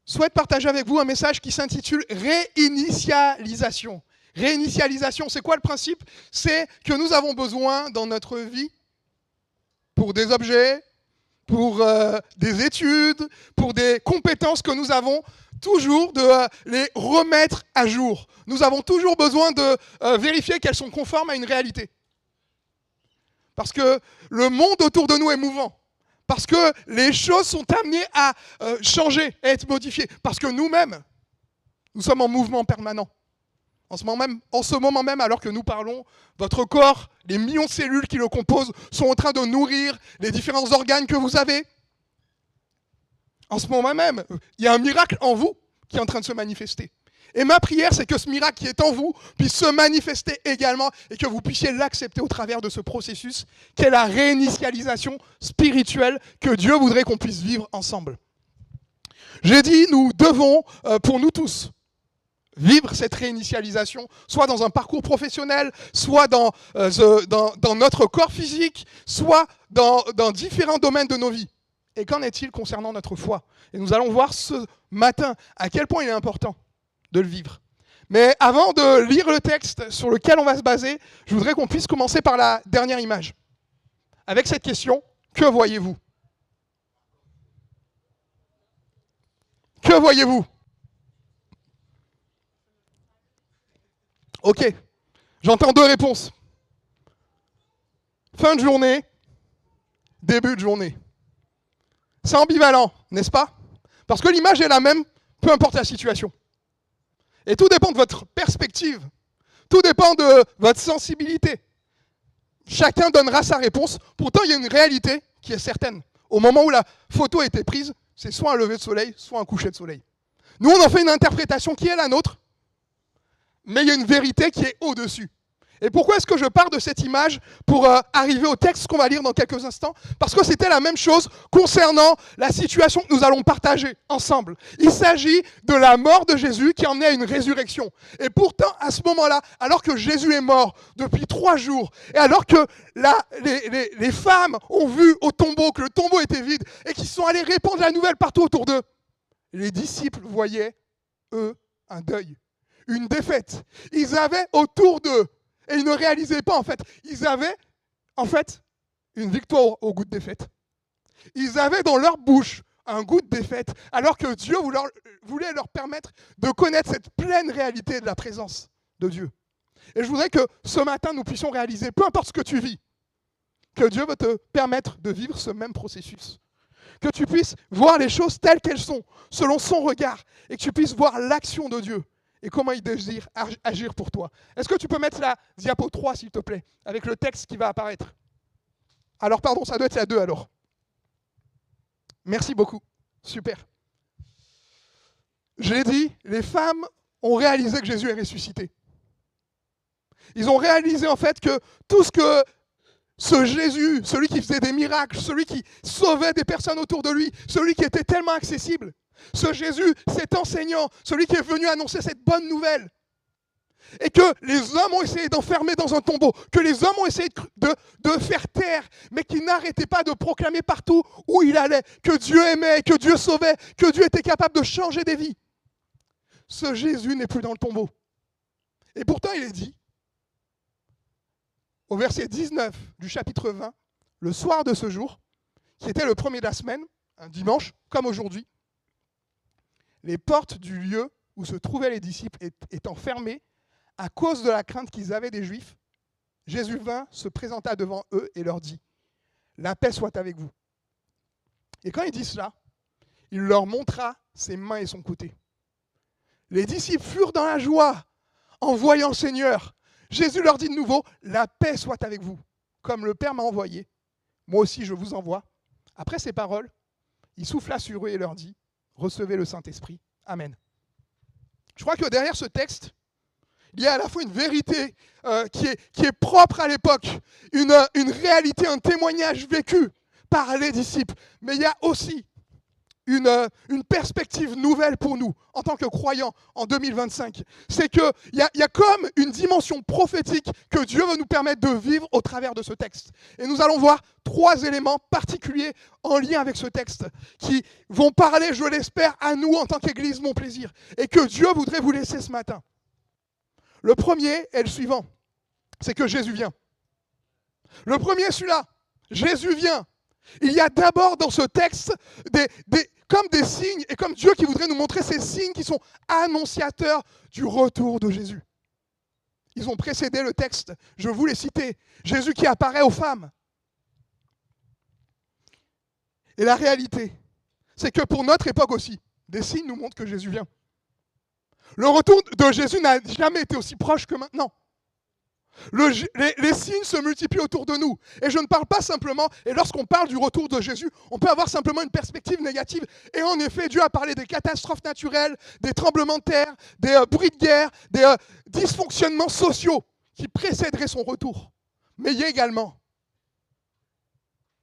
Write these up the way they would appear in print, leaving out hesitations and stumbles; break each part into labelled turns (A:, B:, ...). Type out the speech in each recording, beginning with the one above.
A: souhaite partager avec vous un message qui s'intitule Réinitialisation. Réinitialisation, c'est quoi le principe? C'est que nous avons besoin dans notre vie, pour des objets, pour des études, pour des compétences que nous avons, toujours de les remettre à jour. Nous avons toujours besoin de vérifier qu'elles sont conformes à une réalité. Parce que le monde autour de nous est mouvant. Parce que les choses sont amenées à changer, à être modifiées. Parce que nous-mêmes, nous sommes en mouvement permanent. En ce moment même, alors que nous parlons, votre corps, les millions de cellules qui le composent, sont en train de nourrir les différents organes que vous avez. En ce moment même, il y a un miracle en vous qui est en train de se manifester. Et ma prière, c'est que ce miracle qui est en vous puisse se manifester également et que vous puissiez l'accepter au travers de ce processus qu'est la réinitialisation spirituelle que Dieu voudrait qu'on puisse vivre ensemble. J'ai dit, nous devons, pour nous tous, vivre cette réinitialisation, soit dans un parcours professionnel, soit dans notre corps physique, soit dans différents domaines de nos vies. Et qu'en est-il concernant notre foi? Et nous allons voir ce matin à quel point il est important de le vivre. Mais avant de lire le texte sur lequel on va se baser, je voudrais qu'on puisse commencer par la dernière image. Avec cette question, que voyez-vous? Que voyez-vous? Ok, j'entends deux réponses. Fin de journée, début de journée. C'est ambivalent, n'est-ce pas? Parce que l'image est la même, peu importe la situation. Et tout dépend de votre perspective. Tout dépend de votre sensibilité. Chacun donnera sa réponse. Pourtant, il y a une réalité qui est certaine. Au moment où la photo a été prise, c'est soit un lever de soleil, soit un coucher de soleil. Nous, on en fait une interprétation qui est la nôtre, mais il y a une vérité qui est au-dessus. Et pourquoi est-ce que je pars de cette image pour arriver au texte qu'on va lire dans quelques instants? Parce que c'était la même chose concernant la situation que nous allons partager ensemble. Il s'agit de la mort de Jésus qui emmenait à une résurrection. Et pourtant, à ce moment-là, alors que Jésus est mort depuis 3 jours, et alors que les femmes ont vu au tombeau que le tombeau était vide, et qu'ils sont allés répandre la nouvelle partout autour d'eux, les disciples voyaient, eux, un deuil, une défaite. Ils avaient autour d'eux, et ils ne réalisaient pas, en fait, ils avaient, en fait, une victoire au goût de défaite. Ils avaient dans leur bouche un goût de défaite, alors que Dieu voulait leur permettre de connaître cette pleine réalité de la présence de Dieu. Et je voudrais que ce matin, nous puissions réaliser, peu importe ce que tu vis, que Dieu veut te permettre de vivre ce même processus. Que tu puisses voir les choses telles qu'elles sont, selon son regard, et que tu puisses voir l'action de Dieu. Et comment il désire agir pour toi. Est-ce que tu peux mettre la diapo 3, s'il te plaît, avec le texte qui va apparaître? Alors, pardon, ça doit être la 2 alors. Merci beaucoup. Super. Je l'ai dit, les femmes ont réalisé que Jésus est ressuscité. Ils ont réalisé en fait que tout ce que ce Jésus, celui qui faisait des miracles, celui qui sauvait des personnes autour de lui, celui qui était tellement accessible, ce Jésus, cet enseignant, celui qui est venu annoncer cette bonne nouvelle, et que les hommes ont essayé d'enfermer dans un tombeau, que les hommes ont essayé de faire taire, mais qui n'arrêtaient pas de proclamer partout où il allait, que Dieu aimait, que Dieu sauvait, que Dieu était capable de changer des vies. Ce Jésus n'est plus dans le tombeau. Et pourtant, il est dit, au verset 19 du chapitre 20, le soir de ce jour, qui était le premier de la semaine, un dimanche, comme aujourd'hui, les portes du lieu où se trouvaient les disciples étant fermées à cause de la crainte qu'ils avaient des Juifs, Jésus vint, se présenta devant eux et leur dit « La paix soit avec vous ». Et quand il dit cela, il leur montra ses mains et son côté. Les disciples furent dans la joie en voyant le Seigneur. Jésus leur dit de nouveau « La paix soit avec vous, comme le Père m'a envoyé, moi aussi je vous envoie ». Après ces paroles, il souffla sur eux et leur dit « Recevez le Saint-Esprit. Amen ». Je crois que derrière ce texte, il y a à la fois une vérité qui est propre à l'époque, une réalité, un témoignage vécu par les disciples, mais il y a aussi une perspective nouvelle pour nous en tant que croyants en 2025. C'est qu'il y a comme une dimension prophétique que Dieu veut nous permettre de vivre au travers de ce texte. Et nous allons voir 3 éléments particuliers en lien avec ce texte qui vont parler, je l'espère, à nous en tant qu'Église, mon plaisir, et que Dieu voudrait vous laisser ce matin. Le premier est le suivant, c'est que Jésus vient. Le premier est celui-là, Jésus vient. Il y a d'abord dans ce texte comme des signes, et comme Dieu qui voudrait nous montrer ces signes qui sont annonciateurs du retour de Jésus. Ils ont précédé le texte, je vous l'ai cité, Jésus qui apparaît aux femmes. Et la réalité, c'est que pour notre époque aussi, des signes nous montrent que Jésus vient. Le retour de Jésus n'a jamais été aussi proche que maintenant. Les signes se multiplient autour de nous. Et je ne parle pas simplement, et lorsqu'on parle du retour de Jésus, on peut avoir simplement une perspective négative. Et en effet, Dieu a parlé des catastrophes naturelles, des tremblements de terre, des bruits de guerre, des dysfonctionnements sociaux qui précéderaient son retour. Mais il y a également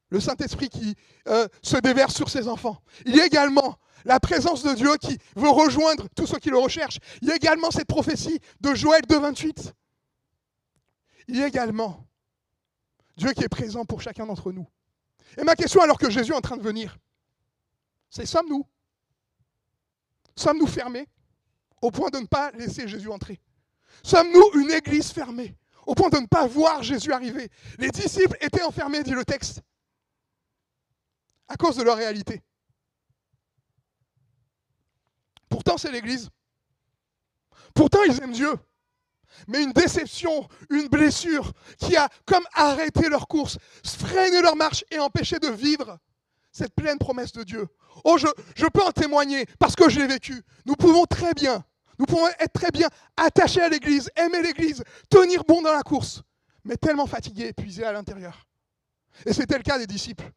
A: le Saint-Esprit qui se déverse sur ses enfants. Il y a également la présence de Dieu qui veut rejoindre tous ceux qui le recherchent. Il y a également cette prophétie de Joël 2,28. Il y a également Dieu qui est présent pour chacun d'entre nous. Et ma question, alors que Jésus est en train de venir, c'est sommes-nous fermés au point de ne pas laisser Jésus entrer? Sommes-nous une église fermée au point de ne pas voir Jésus arriver? Les disciples étaient enfermés, dit le texte, à cause de leur réalité. Pourtant, c'est l'église. Pourtant, ils aiment Dieu. Mais une déception, une blessure qui a comme arrêté leur course, freiné leur marche et empêché de vivre cette pleine promesse de Dieu. Oh, je peux en témoigner parce que je l'ai vécu. Nous pouvons être très bien attachés à l'église, aimer l'église, tenir bon dans la course, mais tellement fatigués, épuisés à l'intérieur. Et c'était le cas des disciples.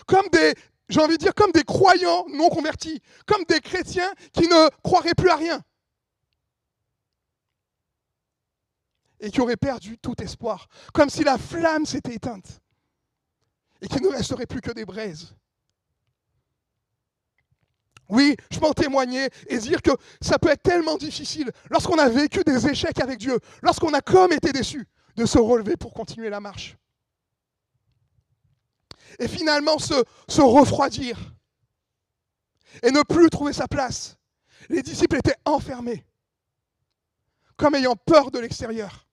A: Comme des croyants non convertis, comme des chrétiens qui ne croiraient plus à rien. Et qui auraient perdu tout espoir, comme si la flamme s'était éteinte et qu'il ne resterait plus que des braises. Oui, je peux en témoigner et dire que ça peut être tellement difficile lorsqu'on a vécu des échecs avec Dieu, lorsqu'on a comme été déçu, de se relever pour continuer la marche. Et finalement se refroidir et ne plus trouver sa place. Les disciples étaient enfermés, comme ayant peur de l'extérieur.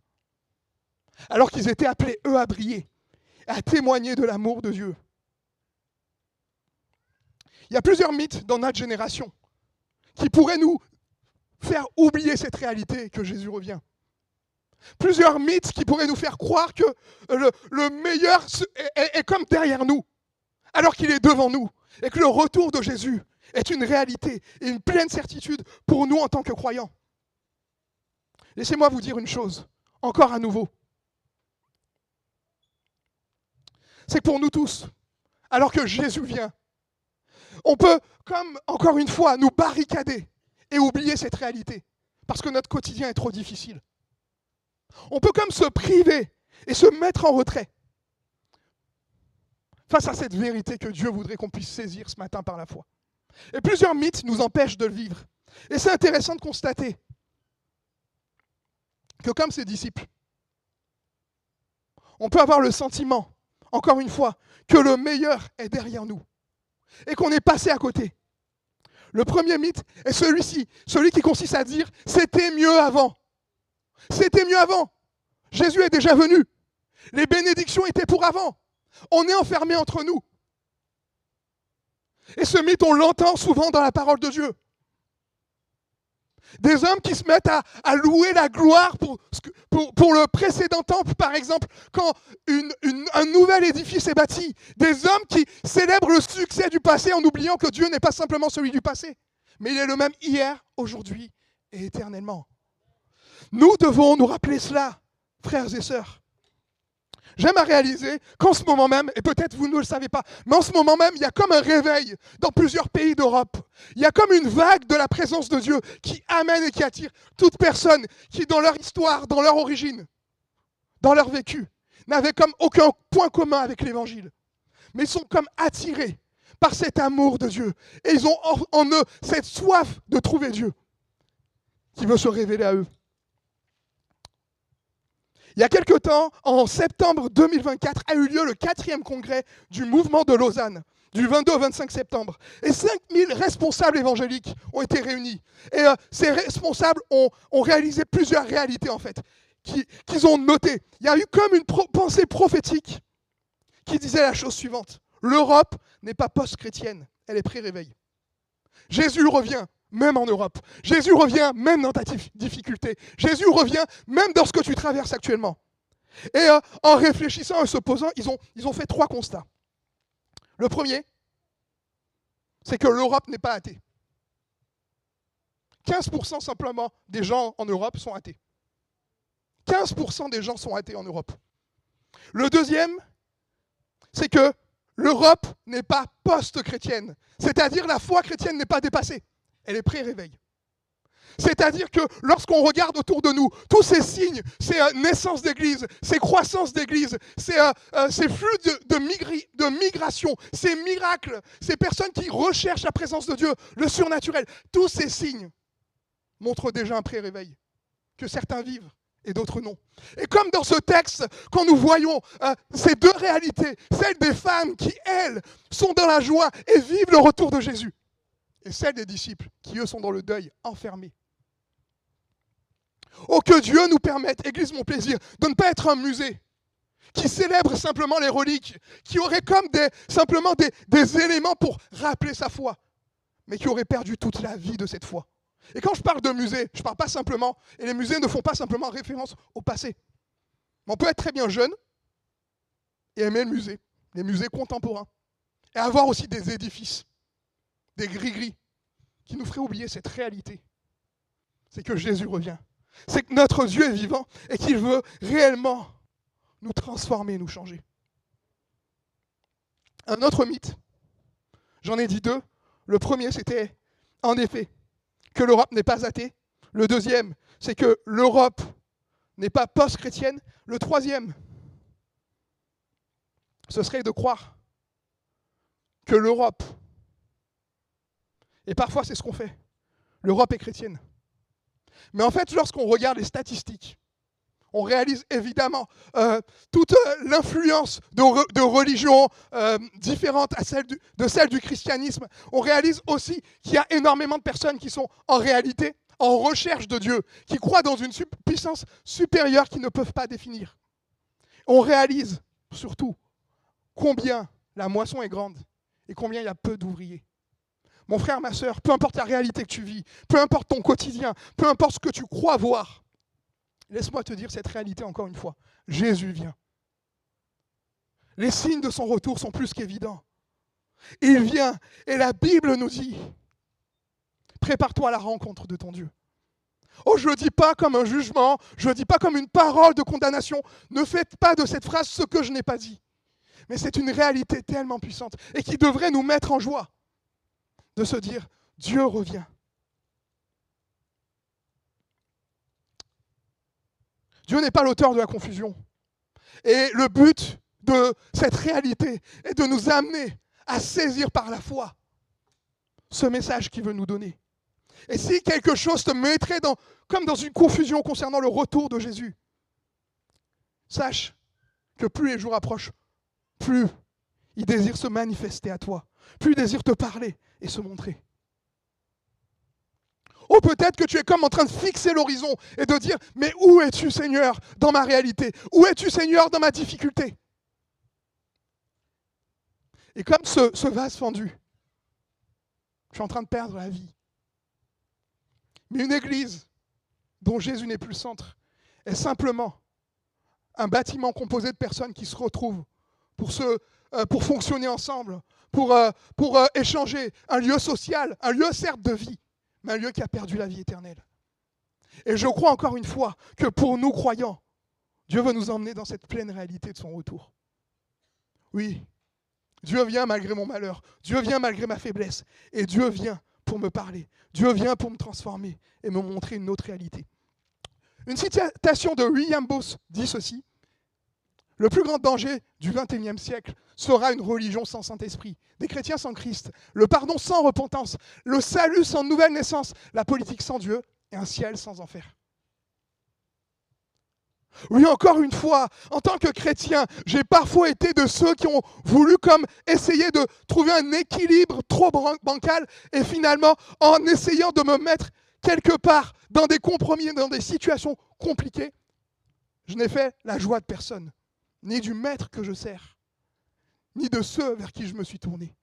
A: Alors qu'ils étaient appelés, eux, à briller, à témoigner de l'amour de Dieu. Il y a plusieurs mythes dans notre génération qui pourraient nous faire oublier cette réalité que Jésus revient. Plusieurs mythes qui pourraient nous faire croire que le meilleur est comme derrière nous, alors qu'il est devant nous, et que le retour de Jésus est une réalité et une pleine certitude pour nous en tant que croyants. Laissez-moi vous dire une chose, encore à nouveau. C'est que pour nous tous, alors que Jésus vient, on peut, comme encore une fois, nous barricader et oublier cette réalité, parce que notre quotidien est trop difficile. On peut comme se priver et se mettre en retrait face à cette vérité que Dieu voudrait qu'on puisse saisir ce matin par la foi. Et plusieurs mythes nous empêchent de le vivre. Et c'est intéressant de constater que comme ses disciples, on peut avoir le sentiment, encore une fois, que le meilleur est derrière nous et qu'on est passé à côté. Le premier mythe est celui-ci, celui qui consiste à dire « c'était mieux avant ». C'était mieux avant. Jésus est déjà venu. Les bénédictions étaient pour avant. On est enfermés entre nous. Et ce mythe, on l'entend souvent dans la parole de Dieu. Des hommes qui se mettent à louer la gloire pour le précédent temple, par exemple, quand un nouvel édifice est bâti. Des hommes qui célèbrent le succès du passé en oubliant que Dieu n'est pas simplement celui du passé, mais il est le même hier, aujourd'hui et éternellement. Nous devons nous rappeler cela, frères et sœurs. J'aime à réaliser qu'en ce moment même, et peut-être vous ne le savez pas, mais en ce moment même, il y a comme un réveil dans plusieurs pays d'Europe. Il y a comme une vague de la présence de Dieu qui amène et qui attire toute personne qui, dans leur histoire, dans leur origine, dans leur vécu, n'avait comme aucun point commun avec l'Évangile. Mais ils sont comme attirés par cet amour de Dieu. Et ils ont en eux cette soif de trouver Dieu qui veut se révéler à eux. Il y a quelque temps, en septembre 2024, a eu lieu le 4e congrès du mouvement de Lausanne, du 22 au 25 septembre. Et 5000 responsables évangéliques ont été réunis. Et ces responsables ont réalisé plusieurs réalités, en fait, qu'ils ont notées. Il y a eu comme une pensée prophétique qui disait la chose suivante. L'Europe n'est pas post-chrétienne, elle est pré-réveil. Jésus revient, même en Europe. Jésus revient même dans ta difficulté. Jésus revient même dans ce que tu traverses actuellement. Et en réfléchissant et se posant, ils ont fait 3 constats. Le premier, c'est que l'Europe n'est pas athée. 15% simplement des gens en Europe sont athées. 15% des gens sont athées en Europe. Le deuxième, c'est que l'Europe n'est pas post-chrétienne. C'est-à-dire la foi chrétienne n'est pas dépassée. Elle est pré-réveil. C'est-à-dire que lorsqu'on regarde autour de nous, tous ces signes, ces naissances d'église, ces croissances d'église, ces flux de migration, ces miracles, ces personnes qui recherchent la présence de Dieu, le surnaturel, tous ces signes montrent déjà un pré-réveil que certains vivent et d'autres non. Et comme dans ce texte, quand nous voyons ces 2 réalités, celle des femmes qui, elles, sont dans la joie et vivent le retour de Jésus, et celle des disciples qui, eux, sont dans le deuil, enfermés. Oh, que Dieu nous permette, Église Mon Plaisir, de ne pas être un musée qui célèbre simplement les reliques, qui aurait comme simplement des éléments pour rappeler sa foi, mais qui aurait perdu toute la vie de cette foi. Et quand je parle de musée, je ne parle pas simplement, et les musées ne font pas simplement référence au passé. Mais on peut être très bien jeune et aimer le musée, les musées contemporains, et avoir aussi des édifices, des gris-gris, qui nous feraient oublier cette réalité. C'est que Jésus revient. C'est que notre Dieu est vivant et qu'il veut réellement nous transformer, nous changer. Un autre mythe, j'en ai dit 2. Le premier, c'était, en effet, que l'Europe n'est pas athée. Le deuxième, c'est que l'Europe n'est pas post-chrétienne. Le troisième, ce serait de croire que l'Europe, et parfois c'est ce qu'on fait, l'Europe est chrétienne. Mais en fait, lorsqu'on regarde les statistiques, on réalise évidemment toute l'influence de religions différentes de celle du christianisme. On réalise aussi qu'il y a énormément de personnes qui sont en réalité en recherche de Dieu, qui croient dans une puissance supérieure qu'ils ne peuvent pas définir. On réalise surtout combien la moisson est grande et combien il y a peu d'ouvriers. Mon frère, ma sœur, peu importe la réalité que tu vis, peu importe ton quotidien, peu importe ce que tu crois voir, laisse-moi te dire cette réalité encore une fois. Jésus vient. Les signes de son retour sont plus qu'évidents. Il vient et la Bible nous dit, prépare-toi à la rencontre de ton Dieu. Oh, je ne le dis pas comme un jugement, je ne le dis pas comme une parole de condamnation. Ne faites pas de cette phrase ce que je n'ai pas dit. Mais c'est une réalité tellement puissante et qui devrait nous mettre en joie de se dire, Dieu revient. Dieu n'est pas l'auteur de la confusion. Et le but de cette réalité est de nous amener à saisir par la foi ce message qu'il veut nous donner. Et si quelque chose te mettrait comme dans une confusion concernant le retour de Jésus, sache que plus les jours approchent, plus il désire se manifester à toi, plus il désire te parler et se montrer. Ou peut-être que tu es comme en train de fixer l'horizon et de dire « Mais où es-tu, Seigneur, dans ma réalité? Où es-tu, Seigneur, dans ma difficulté ?» Et comme ce vase fendu, je suis en train de perdre la vie. Mais une église dont Jésus n'est plus le centre est simplement un bâtiment composé de personnes qui se retrouvent pour fonctionner ensemble, pour échanger, un lieu social, un lieu certes de vie, mais un lieu qui a perdu la vie éternelle. Et je crois encore une fois que pour nous croyants, Dieu veut nous emmener dans cette pleine réalité de son retour. Oui, Dieu vient malgré mon malheur, Dieu vient malgré ma faiblesse, et Dieu vient pour me parler, Dieu vient pour me transformer et me montrer une autre réalité. Une citation de William Booth dit ceci, Le plus grand danger du XXIe siècle sera une religion sans Saint-Esprit, des chrétiens sans Christ, le pardon sans repentance, le salut sans nouvelle naissance, la politique sans Dieu et un ciel sans enfer. Oui, encore une fois, en tant que chrétien, j'ai parfois été de ceux qui ont voulu comme essayer de trouver un équilibre trop bancal et finalement, en essayant de me mettre quelque part dans des compromis, dans des situations compliquées, je n'ai fait la joie de personne, ni du maître que je sers, ni de ceux vers qui je me suis tourné.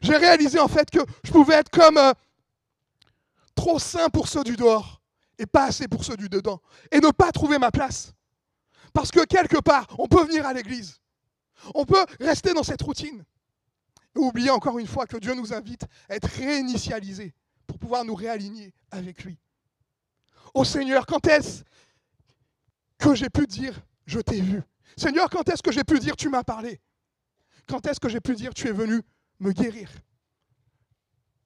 A: J'ai réalisé en fait que je pouvais être comme trop saint pour ceux du dehors et pas assez pour ceux du dedans, et ne pas trouver ma place. Parce que quelque part, on peut venir à l'église, on peut rester dans cette routine, et oublier encore une fois que Dieu nous invite à être réinitialisés pour pouvoir nous réaligner avec lui. Oh Seigneur, quand est-ce que j'ai pu dire « je t'ai vu » ? Seigneur, quand est-ce que j'ai pu dire « tu m'as parlé » ? Quand est-ce que j'ai pu dire « tu es venu me guérir » ?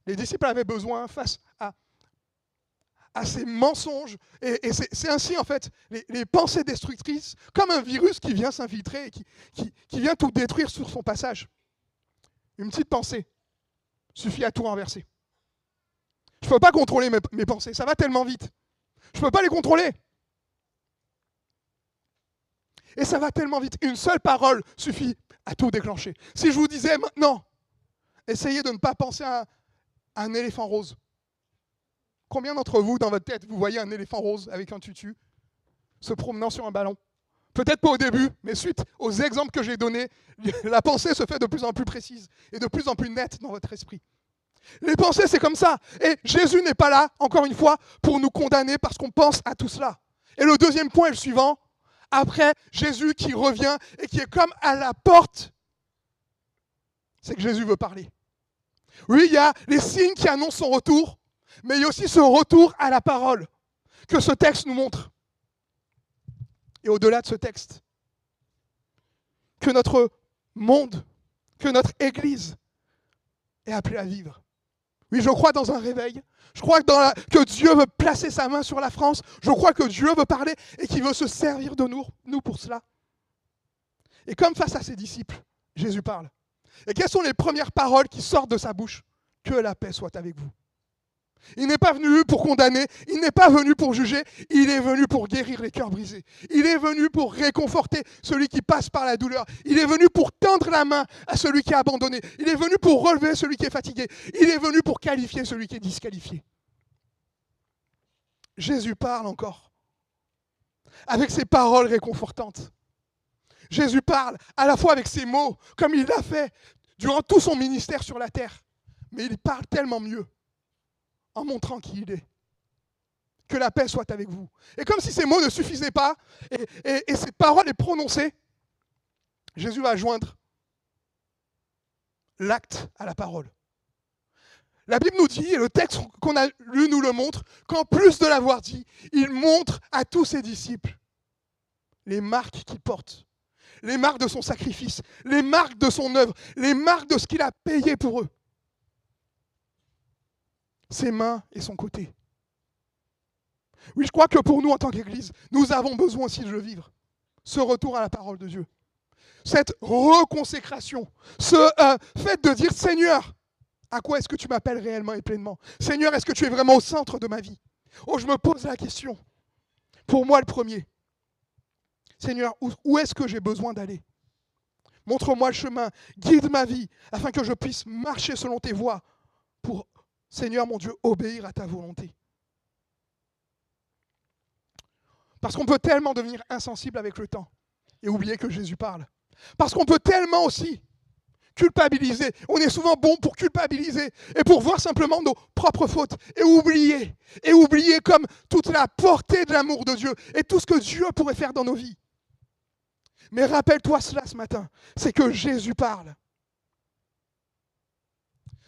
A: Les disciples avaient besoin, face à ces mensonges, et c'est ainsi en fait, les pensées destructrices, comme un virus qui vient s'infiltrer, et qui vient tout détruire sur son passage. Une petite pensée suffit à tout renverser. Je ne peux pas contrôler mes pensées, ça va tellement vite. Je ne peux pas les contrôler. Et ça va tellement vite. Une seule parole suffit à tout déclencher. Si je vous disais maintenant, essayez de ne pas penser à un éléphant rose. Combien d'entre vous, dans votre tête, vous voyez un éléphant rose avec un tutu se promenant sur un ballon ? Peut-être pas au début, mais suite aux exemples que j'ai donnés, la pensée se fait de plus en plus précise et de plus en plus nette dans votre esprit. Les pensées, c'est comme ça. Et Jésus n'est pas là, encore une fois, pour nous condamner parce qu'on pense à tout cela. Et le deuxième point est le suivant. Après, Jésus qui revient et qui est comme à la porte, c'est que Jésus veut parler. Oui, il y a les signes qui annoncent son retour, mais il y a aussi ce retour à la parole que ce texte nous montre. Et au-delà de ce texte, que notre monde, que notre Église est appelée à vivre. Oui, je crois dans un réveil. Je crois que Dieu veut placer sa main sur la France. Je crois que Dieu veut parler et qu'il veut se servir de nous pour cela. Et comme face à ses disciples, Jésus parle. Et quelles sont les premières paroles qui sortent de sa bouche ? Que la paix soit avec vous. Il n'est pas venu pour condamner, il n'est pas venu pour juger, il est venu pour guérir les cœurs brisés. Il est venu pour réconforter celui qui passe par la douleur. Il est venu pour tendre la main à celui qui est abandonné. Il est venu pour relever celui qui est fatigué. Il est venu pour qualifier celui qui est disqualifié. Jésus parle encore avec ses paroles réconfortantes. Jésus parle à la fois avec ses mots, comme il l'a fait durant tout son ministère sur la terre. Mais il parle tellement mieux en montrant qui il est. Que la paix soit avec vous. Et comme si ces mots ne suffisaient pas, et cette parole est prononcée, Jésus va joindre l'acte à la parole. La Bible nous dit, et le texte qu'on a lu nous le montre, qu'en plus de l'avoir dit, il montre à tous ses disciples les marques qu'il porte, les marques de son sacrifice, les marques de son œuvre, les marques de ce qu'il a payé pour eux. Ses mains et son côté. Oui, je crois que pour nous, en tant qu'Église, nous avons besoin aussi de le vivre. Ce retour à la parole de Dieu. Cette reconsécration. Ce fait de dire, Seigneur, à quoi est-ce que tu m'appelles réellement et pleinement ? Seigneur, est-ce que tu es vraiment au centre de ma vie ? Oh, je me pose la question. Pour moi, le premier. Seigneur, où est-ce que j'ai besoin d'aller ? Montre-moi le chemin, guide ma vie, afin que je puisse marcher selon tes voies pour, Seigneur mon Dieu, obéir à ta volonté. Parce qu'on peut tellement devenir insensible avec le temps et oublier que Jésus parle. Parce qu'on peut tellement aussi culpabiliser. On est souvent bon pour culpabiliser et pour voir simplement nos propres fautes et oublier comme toute la portée de l'amour de Dieu et tout ce que Dieu pourrait faire dans nos vies. Mais rappelle-toi cela ce matin, c'est que Jésus parle.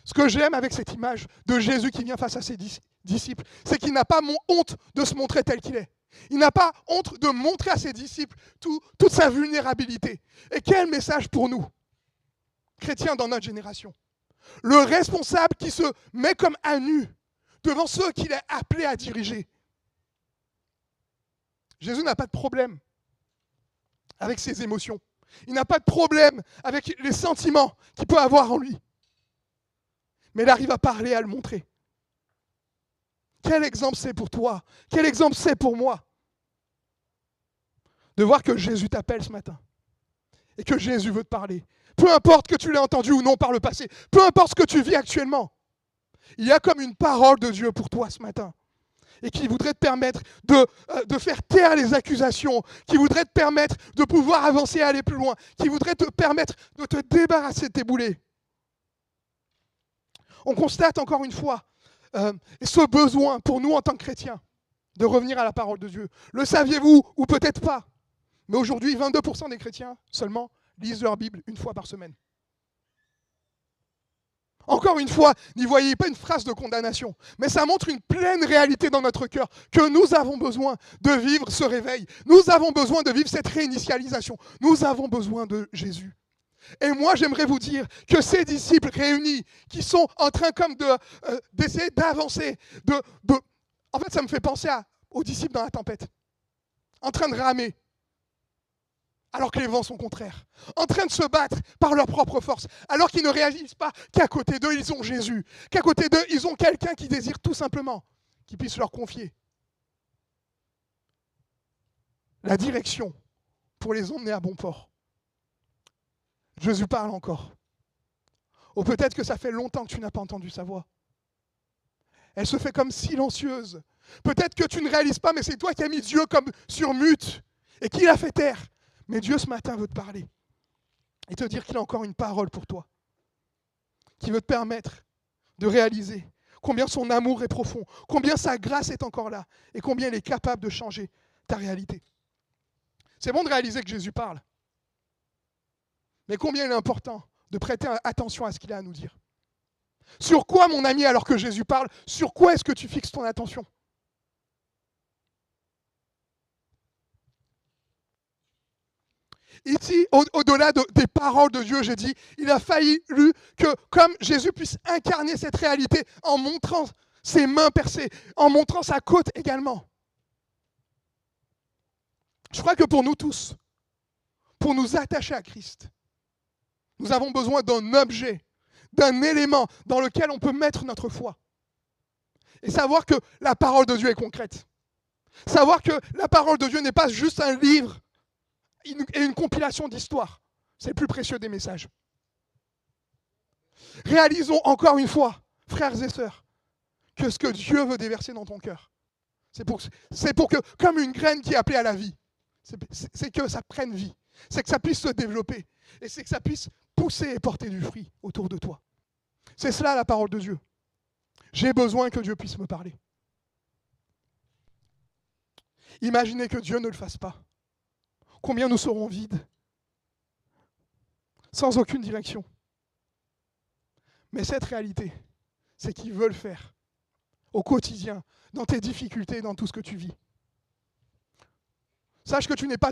A: Ce que j'aime avec cette image de Jésus qui vient face à ses disciples, c'est qu'il n'a pas honte de se montrer tel qu'il est. Il n'a pas honte de montrer à ses disciples toute sa vulnérabilité. Et quel message pour nous, chrétiens dans notre génération. Le responsable qui se met comme à nu devant ceux qu'il est appelé à diriger. Jésus n'a pas de problème avec ses émotions. Il n'a pas de problème avec les sentiments qu'il peut avoir en lui. Mais il arrive à parler, à le montrer. Quel exemple c'est pour toi? Quel exemple c'est pour moi? De voir que Jésus t'appelle ce matin. Et que Jésus veut te parler. Peu importe que tu l'aies entendu ou non par le passé. Peu importe ce que tu vis actuellement. Il y a comme une parole de Dieu pour toi ce matin. Et qui voudrait te permettre de faire taire les accusations, qui voudrait te permettre de pouvoir avancer et aller plus loin, qui voudrait te permettre de te débarrasser de tes boulets. On constate encore une fois ce besoin pour nous en tant que chrétiens de revenir à la parole de Dieu. Le saviez-vous ou peut-être pas? Mais aujourd'hui, 22% des chrétiens seulement lisent leur Bible une fois par semaine. Encore une fois, n'y voyez pas une phrase de condamnation, mais ça montre une pleine réalité dans notre cœur, que nous avons besoin de vivre ce réveil. Nous avons besoin de vivre cette réinitialisation. Nous avons besoin de Jésus. Et moi, j'aimerais vous dire que ces disciples réunis, qui sont en train comme d'essayer d'avancer, en fait, ça me fait penser aux disciples dans la tempête, en train de ramer, alors que les vents sont contraires, en train de se battre par leur propre force, alors qu'ils ne réalisent pas qu'à côté d'eux, ils ont Jésus, qu'à côté d'eux, ils ont quelqu'un qui désire tout simplement qu'ils puissent leur confier la direction pour les emmener à bon port. Jésus parle encore. Ou peut-être que ça fait longtemps que tu n'as pas entendu sa voix. Elle se fait comme silencieuse. Peut-être que tu ne réalises pas, mais c'est toi qui as mis Dieu comme sur mute et qui l'a fait taire. Mais Dieu, ce matin, veut te parler et te dire qu'il a encore une parole pour toi, qui veut te permettre de réaliser combien son amour est profond, combien sa grâce est encore là et combien il est capable de changer ta réalité. C'est bon de réaliser que Jésus parle, mais combien il est important de prêter attention à ce qu'il a à nous dire. Sur quoi, mon ami, alors que Jésus parle, sur quoi est-ce que tu fixes ton attention ? Ici, au-delà des paroles de Dieu, j'ai dit, il a fallu que, comme Jésus puisse incarner cette réalité en montrant ses mains percées, en montrant sa côte également. Je crois que pour nous tous, pour nous attacher à Christ, nous avons besoin d'un objet, d'un élément dans lequel on peut mettre notre foi. Et savoir que la parole de Dieu est concrète. Savoir que la parole de Dieu n'est pas juste un livre et une compilation d'histoires. C'est le plus précieux des messages. Réalisons encore une fois, frères et sœurs, que ce que Dieu veut déverser dans ton cœur, c'est pour que, comme une graine qui est appelée à la vie, c'est que ça prenne vie, c'est que ça puisse se développer, et c'est que ça puisse pousser et porter du fruit autour de toi. C'est cela la parole de Dieu. J'ai besoin que Dieu puisse me parler. Imaginez que Dieu ne le fasse pas. Combien nous serons vides, sans aucune direction. Mais cette réalité, c'est qu'il veut le faire au quotidien, dans tes difficultés, dans tout ce que tu vis. Sache que tu n'es pas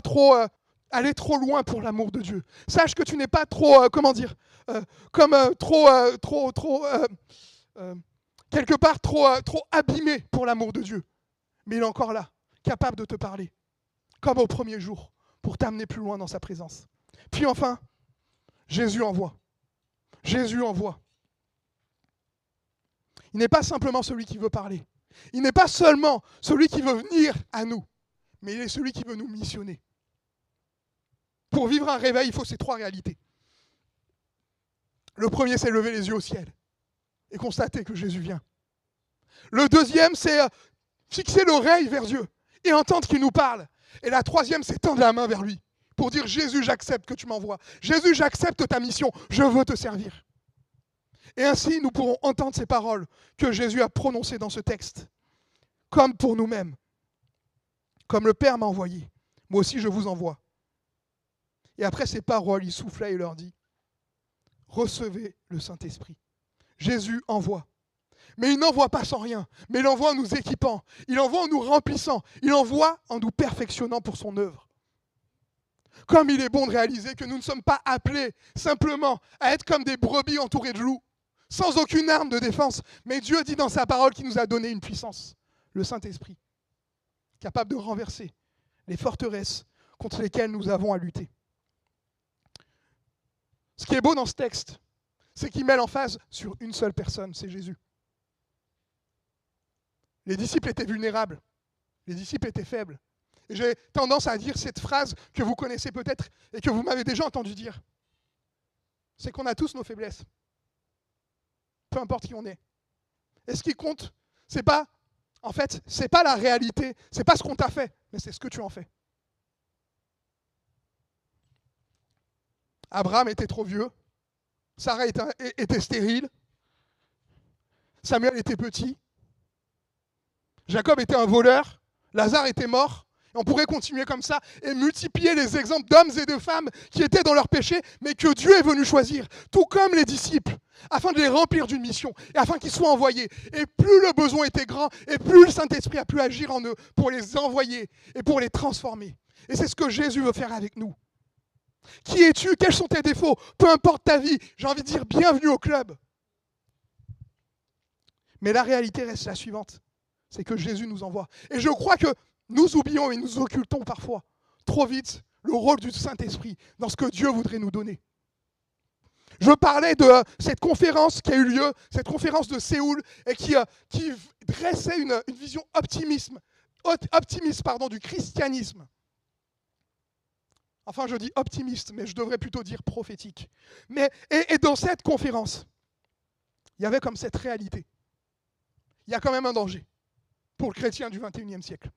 A: allé trop loin pour l'amour de Dieu. Sache que tu n'es pas trop, quelque part trop abîmé pour l'amour de Dieu. Mais il est encore là, capable de te parler, comme au premier jour, pour t'amener plus loin dans sa présence. Puis enfin, Jésus envoie. Jésus envoie. Il n'est pas simplement celui qui veut parler. Il n'est pas seulement celui qui veut venir à nous, mais il est celui qui veut nous missionner. Pour vivre un réveil, il faut ces trois réalités. Le premier, c'est lever les yeux au ciel et constater que Jésus vient. Le deuxième, c'est fixer l'oreille vers Dieu et entendre qu'il nous parle. Et la troisième, c'est tendre la main vers lui pour dire « Jésus, j'accepte que tu m'envoies. Jésus, j'accepte ta mission. Je veux te servir. » Et ainsi, nous pourrons entendre ces paroles que Jésus a prononcées dans ce texte, comme pour nous-mêmes. Comme le Père m'a envoyé, moi aussi je vous envoie. Et après ces paroles, il souffla et leur dit « Recevez le Saint-Esprit. » Jésus envoie. Mais il n'envoie pas sans rien, mais il envoie en nous équipant, il envoie en nous remplissant, il envoie en nous perfectionnant pour son œuvre. Comme il est bon de réaliser que nous ne sommes pas appelés simplement à être comme des brebis entourées de loups, sans aucune arme de défense, mais Dieu dit dans sa parole qu'il nous a donné une puissance, le Saint-Esprit, capable de renverser les forteresses contre lesquels nous avons à lutter. Ce qui est beau dans ce texte, c'est qu'il met l'emphase sur une seule personne, c'est Jésus. Les disciples étaient vulnérables, les disciples étaient faibles. Et j'ai tendance à dire cette phrase que vous connaissez peut-être et que vous m'avez déjà entendu dire. C'est qu'on a tous nos faiblesses. Peu importe qui on est. Et ce qui compte, c'est pas la réalité, c'est pas ce qu'on t'a fait, mais c'est ce que tu en fais. Abraham était trop vieux, Sarah était stérile, Samuel était petit, Jacob était un voleur, Lazare était mort. On pourrait continuer comme ça et multiplier les exemples d'hommes et de femmes qui étaient dans leur péché, mais que Dieu est venu choisir, tout comme les disciples, afin de les remplir d'une mission et afin qu'ils soient envoyés. Et plus le besoin était grand, et plus le Saint-Esprit a pu agir en eux pour les envoyer et pour les transformer. Et c'est ce que Jésus veut faire avec nous. Qui es-tu? Quels sont tes défauts? Peu importe ta vie, j'ai envie de dire bienvenue au club. Mais la réalité reste la suivante, c'est que Jésus nous envoie. Et je crois que nous oublions et nous occultons parfois trop vite le rôle du Saint-Esprit dans ce que Dieu voudrait nous donner. Je parlais de cette conférence qui a eu lieu, cette conférence de Séoul, et qui dressait une vision optimiste du christianisme. Enfin, je dis optimiste, mais je devrais plutôt dire prophétique. Et dans cette conférence, il y avait comme cette réalité. Il y a quand même un danger pour le chrétien du XXIe siècle.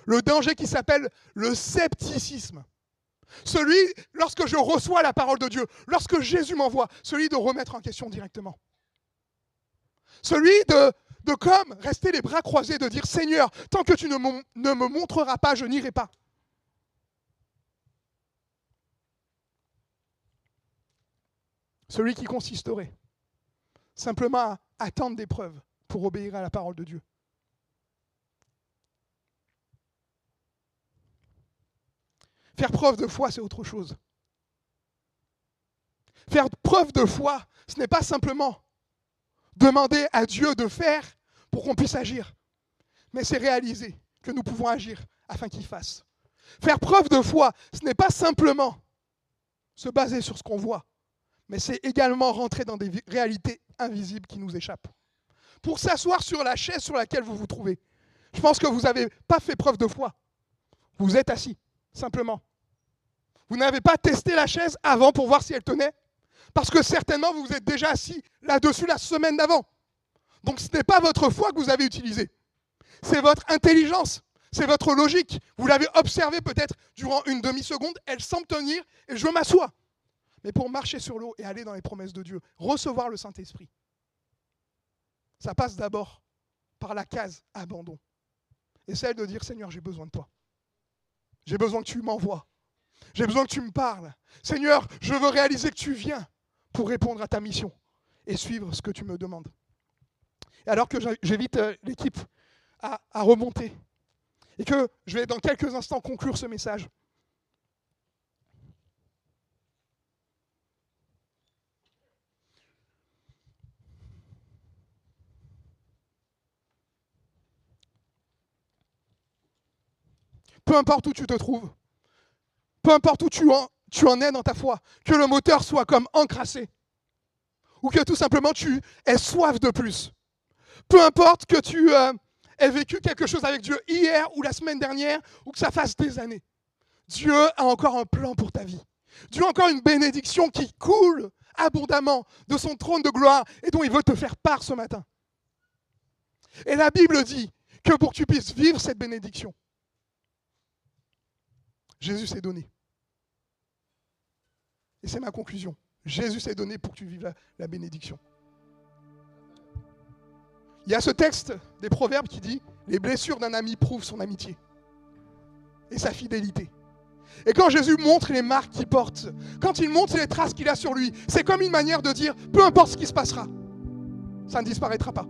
A: Le danger qui s'appelle le scepticisme. Celui, lorsque je reçois la parole de Dieu, lorsque Jésus m'envoie, celui de remettre en question directement. Celui de comme rester les bras croisés, de dire « Seigneur, tant que tu ne me montreras pas, je n'irai pas. » Celui qui consisterait simplement à attendre des preuves pour obéir à la parole de Dieu. Faire preuve de foi, c'est autre chose. Faire preuve de foi, ce n'est pas simplement demander à Dieu de faire pour qu'on puisse agir, mais c'est réaliser que nous pouvons agir afin qu'il fasse. Faire preuve de foi, ce n'est pas simplement se baser sur ce qu'on voit, mais c'est également rentrer dans des réalités invisibles qui nous échappent. Pour s'asseoir sur la chaise sur laquelle vous vous trouvez, je pense que vous n'avez pas fait preuve de foi. Vous êtes assis, simplement. Vous n'avez pas testé la chaise avant pour voir si elle tenait, parce que certainement vous vous êtes déjà assis là-dessus la semaine d'avant. Donc ce n'est pas votre foi que vous avez utilisée, c'est votre intelligence, c'est votre logique. Vous l'avez observée peut-être durant une demi-seconde, elle semble tenir et je m'assois. Mais pour marcher sur l'eau et aller dans les promesses de Dieu, recevoir le Saint-Esprit, ça passe d'abord par la case abandon. Et celle de dire, Seigneur, j'ai besoin de toi. J'ai besoin que tu m'envoies. J'ai besoin que tu me parles. Seigneur, je veux réaliser que tu viens pour répondre à ta mission et suivre ce que tu me demandes. Et alors que j'invite l'équipe à remonter et que je vais dans quelques instants conclure ce message, peu importe où tu te trouves, peu importe où tu en es dans ta foi, que le moteur soit comme encrassé, ou que tout simplement tu aies soif de plus. Peu importe que tu aies vécu quelque chose avec Dieu hier ou la semaine dernière, ou que ça fasse des années. Dieu a encore un plan pour ta vie. Dieu a encore une bénédiction qui coule abondamment de son trône de gloire et dont il veut te faire part ce matin. Et la Bible dit que pour que tu puisses vivre cette bénédiction, Jésus s'est donné. Et c'est ma conclusion. Jésus s'est donné pour que tu vives la bénédiction. Il y a ce texte des Proverbes qui dit « Les blessures d'un ami prouvent son amitié et sa fidélité ». Et quand Jésus montre les marques qu'il porte, quand il montre les traces qu'il a sur lui, c'est comme une manière de dire « Peu importe ce qui se passera, ça ne disparaîtra pas ».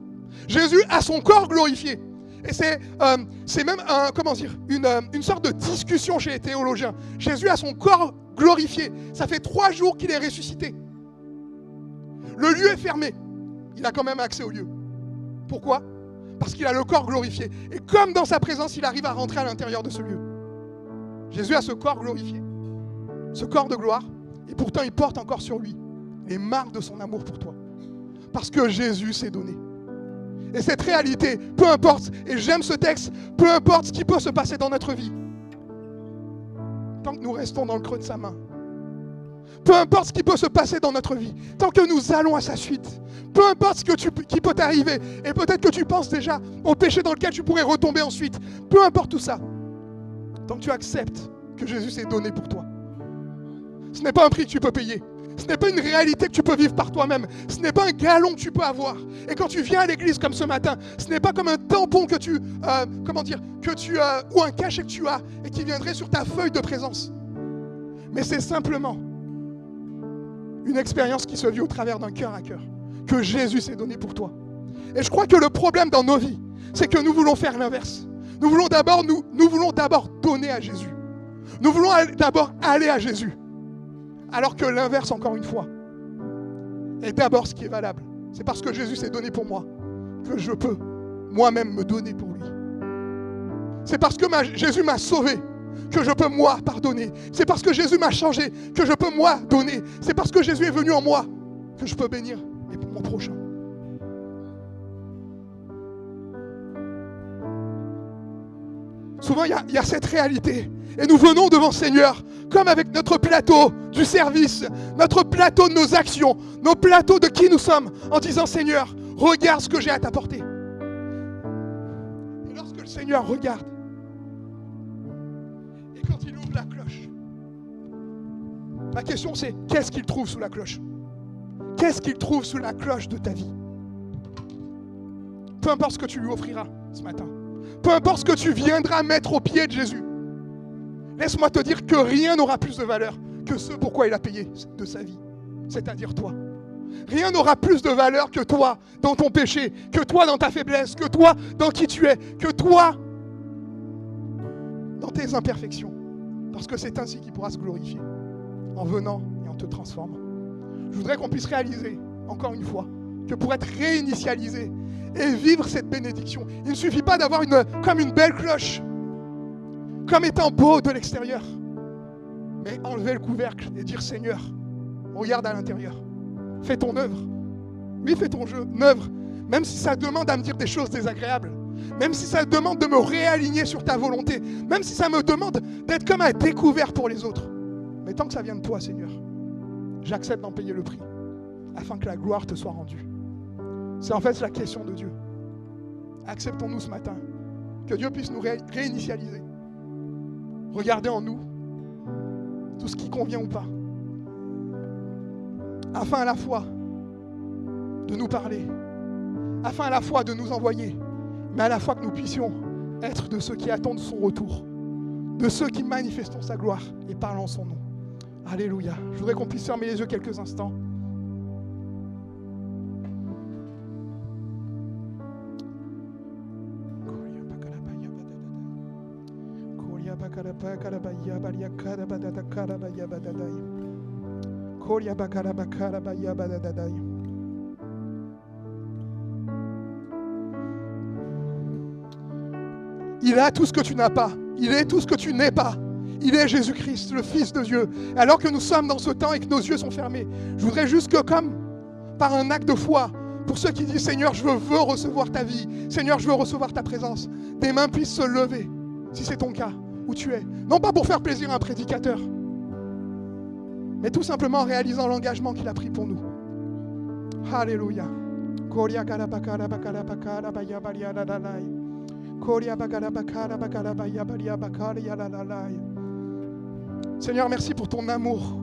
A: Jésus a son corps glorifié. Et c'est même une sorte de discussion chez les théologiens. Jésus a son corps glorifié. Ça fait 3 jours qu'il est ressuscité. Le lieu est fermé. Il a quand même accès au lieu. Pourquoi? Parce qu'il a le corps glorifié. Et comme dans sa présence, il arrive à rentrer à l'intérieur de ce lieu. Jésus a ce corps glorifié, ce corps de gloire, et pourtant il porte encore sur lui les marques de son amour pour toi. Parce que Jésus s'est donné. Et cette réalité, peu importe, et j'aime ce texte, peu importe ce qui peut se passer dans notre vie, tant que nous restons dans le creux de sa main, peu importe ce qui peut se passer dans notre vie, tant que nous allons à sa suite, peu importe ce qui peut t'arriver, et peut-être que tu penses déjà au péché dans lequel tu pourrais retomber ensuite, peu importe tout ça, tant que tu acceptes que Jésus s'est donné pour toi. Ce n'est pas un prix que tu peux payer. Ce n'est pas une réalité que tu peux vivre par toi-même. Ce n'est pas un galon que tu peux avoir. Et quand tu viens à l'église comme ce matin, ce n'est pas comme un tampon que tu, ou un cachet que tu as et qui viendrait sur ta feuille de présence. Mais c'est simplement une expérience qui se vit au travers d'un cœur à cœur, que Jésus s'est donné pour toi. Et je crois que le problème dans nos vies, c'est que nous voulons faire l'inverse. Nous voulons d'abord donner à Jésus. Nous voulons d'abord aller à Jésus. Alors que l'inverse, encore une fois, est d'abord ce qui est valable. C'est parce que Jésus s'est donné pour moi que je peux moi-même me donner pour lui. C'est parce que Jésus m'a sauvé que je peux moi pardonner. C'est parce que Jésus m'a changé que je peux moi donner. C'est parce que Jésus est venu en moi que je peux bénir mon prochain. Souvent, il y a cette réalité. Et nous venons devant le Seigneur, comme avec notre plateau du service, notre plateau de nos actions, nos plateaux de qui nous sommes, en disant, Seigneur, regarde ce que j'ai à t'apporter. Et lorsque le Seigneur regarde, et quand il ouvre la cloche, ma question c'est, qu'est-ce qu'il trouve sous la cloche? Qu'est-ce qu'il trouve sous la cloche de ta vie? Peu importe ce que tu lui offriras ce matin. Peu importe ce que tu viendras mettre au pied de Jésus, laisse-moi te dire que rien n'aura plus de valeur que ce pourquoi il a payé de sa vie, c'est-à-dire toi. Rien n'aura plus de valeur que toi dans ton péché, que toi dans ta faiblesse, que toi dans qui tu es, que toi dans tes imperfections. Parce que c'est ainsi qu'il pourra se glorifier, en venant et en te transformant. Je voudrais qu'on puisse réaliser, encore une fois, que pour être réinitialisé et vivre cette bénédiction, il ne suffit pas d'avoir comme une belle cloche, comme étant beau de l'extérieur, mais enlever le couvercle et dire, Seigneur, regarde à l'intérieur, fais ton œuvre. Oui, fais ton œuvre, même si ça demande à me dire des choses désagréables, même si ça demande de me réaligner sur ta volonté, même si ça me demande d'être comme un découvert pour les autres. Mais tant que ça vient de toi, Seigneur, j'accepte d'en payer le prix, afin que la gloire te soit rendue. C'est en fait la question de Dieu. Acceptons-nous ce matin, que Dieu puisse nous réinitialiser. Regardez en nous tout ce qui convient ou pas, afin à la fois de nous parler, afin à la fois de nous envoyer, mais à la fois que nous puissions être de ceux qui attendent son retour, de ceux qui manifestons sa gloire et parlent en son nom. Alléluia. Je voudrais qu'on puisse fermer les yeux quelques instants. Il a tout ce que tu n'as pas. Il est tout ce que tu n'es pas. Il est Jésus-Christ, le Fils de Dieu. Alors que nous sommes dans ce temps et que nos yeux sont fermés, je voudrais juste que, comme par un acte de foi, pour ceux qui disent « Seigneur, je veux recevoir ta vie. Seigneur, je veux recevoir ta présence », des mains puissent se lever, si c'est ton cas, où tu es. Non pas pour faire plaisir à un prédicateur, mais tout simplement en réalisant l'engagement qu'il a pris pour nous. Alléluia. Seigneur, merci pour ton amour.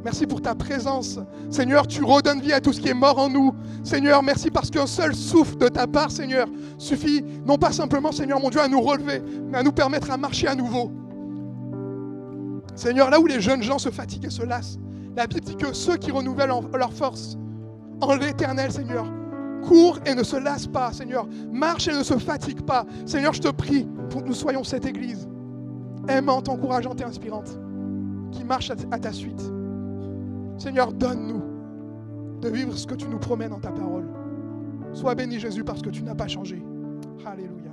A: Merci pour ta présence. Seigneur, tu redonnes vie à tout ce qui est mort en nous. Seigneur, merci parce qu'un seul souffle de ta part, Seigneur, suffit non pas simplement, Seigneur mon Dieu, à nous relever, mais à nous permettre à marcher à nouveau. Seigneur, là où les jeunes gens se fatiguent et se lassent, la Bible dit que ceux qui renouvellent leur force en l'Éternel, Seigneur, courent et ne se lassent pas, Seigneur, marchent et ne se fatiguent pas. Seigneur, je te prie pour que nous soyons cette Église aimante, encourageante et inspirante, qui marche à ta suite. Seigneur, donne-nous de vivre ce que tu nous promets dans ta parole. Sois béni, Jésus, parce que tu n'as pas changé. Alléluia.